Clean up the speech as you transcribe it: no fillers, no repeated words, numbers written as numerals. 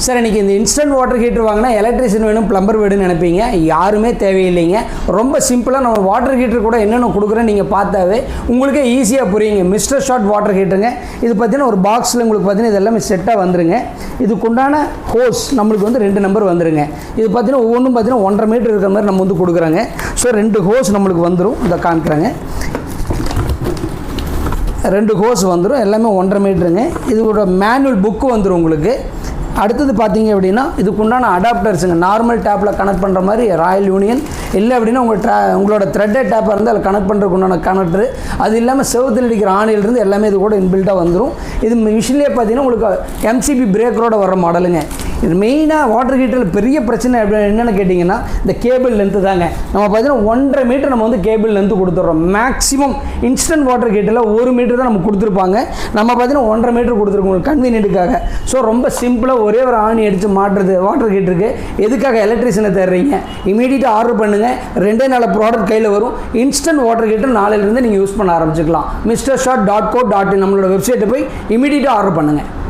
Sir இன்றைக்கி இந்த instant water heater வாங்கினா எலக்ட்ரிஷியன் வேணும் ப்ளம்பர் வேணும்னு நினைப்பீங்க. யாருமே தேவையில்லைங்க. ரொம்ப சிம்பிளாக நம்ம வாட்டர் ஹீட்டர் கூட என்னென்ன கொடுக்குறேன் நீங்கள் பார்த்தாவே உங்களுக்கே ஈஸியாக புரியுங்க. மிஸ்டர் ஷாட் வாட்டர் ஹீட்டருங்க. இது பார்த்தீங்கன்னா ஒரு பாக்ஸில் உங்களுக்கு பார்த்தீங்கன்னா இது எல்லாமே செட்டாக வந்துருங்க. இதுக்குண்டான ஹோஸ் நம்மளுக்கு வந்து 2 நம்பர் வந்துருங்க. இது பார்த்தீங்கன்னா ஒவ்வொன்றும் பார்த்தீங்கன்னா 1.5 மீட்டர் இருக்கிற மாதிரி நம்ம வந்து கொடுக்குறாங்க. ஸோ 2 ஹோஸ் நம்மளுக்கு வந்துடும். இதை காமிக்கிறாங்க. 2 ஹோஸ் வந்துடும். எல்லாமே 1.5 மீட்டருங்க. இதோட மேனுவல் புக்கு வந்துடும் உங்களுக்கு. அடுத்தது பார்த்தீங்க அப்படின்னா இதுக்குண்டான அடாப்டர்ஸுங்க. நார்மல் டேப்பில் கனெக்ட் பண்ணுற மாதிரி ராயல் யூனியன் இல்லை அப்படின்னா உங்களோட த்ரெட்டட் டேப்பாக இருந்தால் அதில் கனெக்ட் பண்ணுறதுக்கு உண்டான கனெக்டரு. அது இல்லாமல் செவுத்தில் அடிக்கிற ஆணிலிருந்து எல்லாமே இது கூட இன்பில்ட்டாக வந்துடும். இது மிஷின்லேயே பார்த்தீங்கன்னா உங்களுக்கு எம்சிபி பிரேக்கரோட வர மாடலுங்க. இது மெயினாக வாட்டர் ஹீட்டரில் பெரிய பிரச்சனை என்னென்னு கேட்டிங்கன்னா இந்த கேபிள் லென்த்து தாங்க. நம்ம பார்த்தீங்கன்னா 1.5 மீட்டர் நம்ம வந்து கேபிள் லென்த்து கொடுத்துட்றோம். மேக்ஸிமம் இன்ஸ்டன்ட் வாட்டர் ஹீட்டரில் 1 மீட்டர் தான் நம்ம கொடுத்துருப்பாங்க. நம்ம பார்த்தீங்கன்னா 1.5 மீட்டர் கொடுத்துருக்கோம் கன்வீனியன்ட்டுக்காக. ஸோ ரொம்ப சிம்பிளாக ஒரே ஒரு ஆணி அடித்து மாட்டுறது வாட்டர் ஹீட்டருக்கு. எதுக்காக எலக்ட்ரிஷியனை தேடுறீங்க? இமீடியட்டாக ஆர்டர் பண்ணுங்கள். 2 நாள் ப்ராடக்ட் கையில் வரும். இன்ஸ்டன்ட் வாட்டர் ஹீட்டர் நாளையிலேருந்து நீங்கள் யூஸ் பண்ண ஆரம்பிச்சுக்கலாம். MrShot.co.in நம்மளோட வெப்சைட்டை போய் இமீடியட்டாக ஆர்டர் பண்ணுங்கள்.